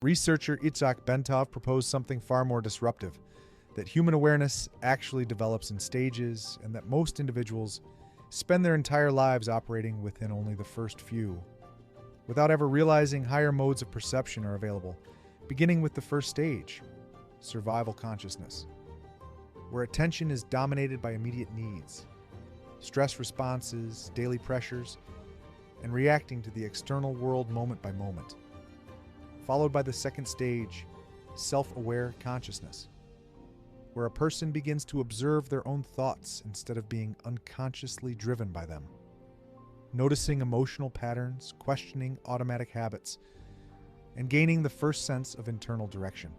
Researcher Itzhak Bentov proposed something far more disruptive, that human awareness actually develops in stages, and that most individuals spend their entire lives operating within only the first few, without ever realizing higher modes of perception are available, beginning with the first stage, survival consciousness, where attention is dominated by immediate needs, stress responses, daily pressures, and reacting to the external world moment by moment, followed by the second stage, self-aware consciousness, where a person begins to observe their own thoughts instead of being unconsciously driven by them, noticing emotional patterns, questioning automatic habits, and gaining the first sense of internal direction.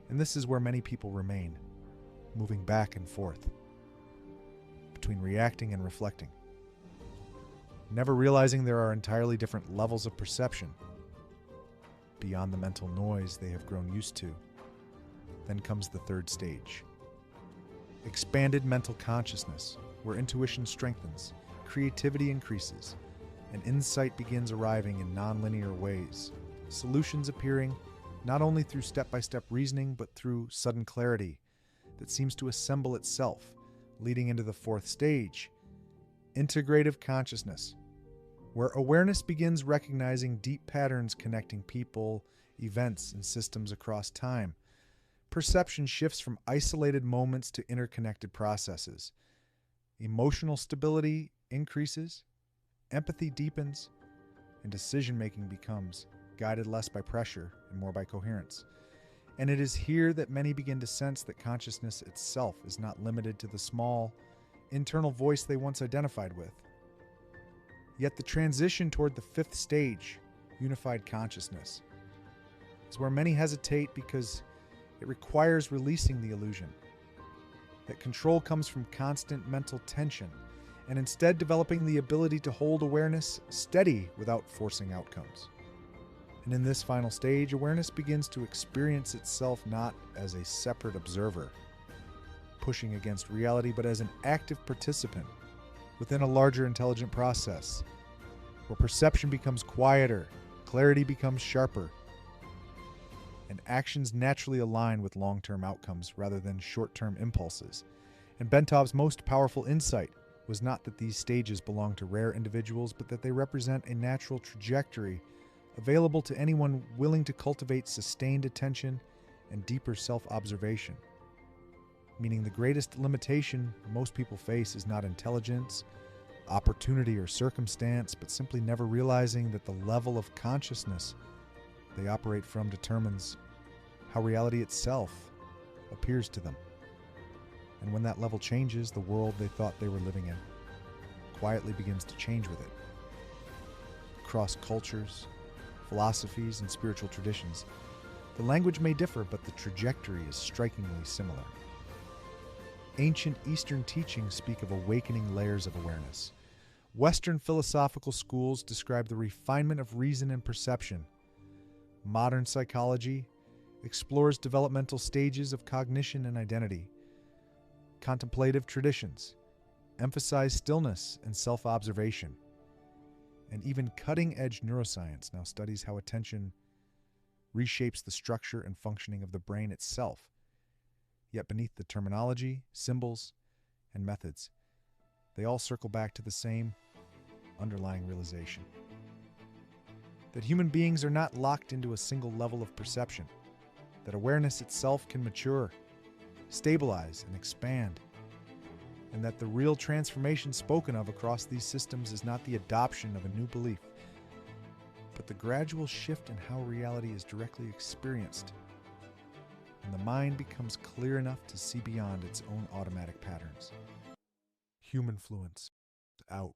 And this is where many people remain, moving back and forth, between reacting and reflecting, never realizing there are entirely different levels of perception beyond the mental noise they have grown used to. Then comes the third stage, expanded mental consciousness, where intuition strengthens, creativity increases, and insight begins arriving in nonlinear ways, solutions appearing not only through step-by-step reasoning, but through sudden clarity that seems to assemble itself, leading into the fourth stage, integrative consciousness, where awareness begins recognizing deep patterns connecting people, events, and systems across time. Perception shifts from isolated moments to interconnected processes. Emotional stability increases, empathy deepens, and decision-making becomes guided less by pressure and more by coherence. And it is here that many begin to sense that consciousness itself is not limited to the small, internal voice they once identified with. Yet the transition toward the fifth stage, unified consciousness, is where many hesitate because it requires releasing the illusion that control comes from constant mental tension, and instead developing the ability to hold awareness steady without forcing outcomes. And in this final stage, awareness begins to experience itself not as a separate observer, pushing against reality, but as an active participant within a larger intelligent process, where perception becomes quieter, clarity becomes sharper, and actions naturally align with long-term outcomes rather than short-term impulses. And Bentov's most powerful insight was not that these stages belong to rare individuals, but that they represent a natural trajectory available to anyone willing to cultivate sustained attention and deeper self-observation. Meaning the greatest limitation most people face is not intelligence, opportunity, or circumstance, but simply never realizing that the level of consciousness they operate from determines how reality itself appears to them. And when that level changes, the world they thought they were living in quietly begins to change with it. Across cultures, philosophies, and spiritual traditions, the language may differ, but the trajectory is strikingly similar. Ancient Eastern teachings speak of awakening layers of awareness. Western philosophical schools describe the refinement of reason and perception. Modern psychology explores developmental stages of cognition and identity. Contemplative traditions emphasize stillness and self-observation. And even cutting-edge neuroscience now studies how attention reshapes the structure and functioning of the brain itself. Yet beneath the terminology, symbols, and methods, they all circle back to the same underlying realization: that human beings are not locked into a single level of perception, that awareness itself can mature, stabilize, and expand, and that the real transformation spoken of across these systems is not the adoption of a new belief, but the gradual shift in how reality is directly experienced, and the mind becomes clear enough to see beyond its own automatic patterns. Human fluence out.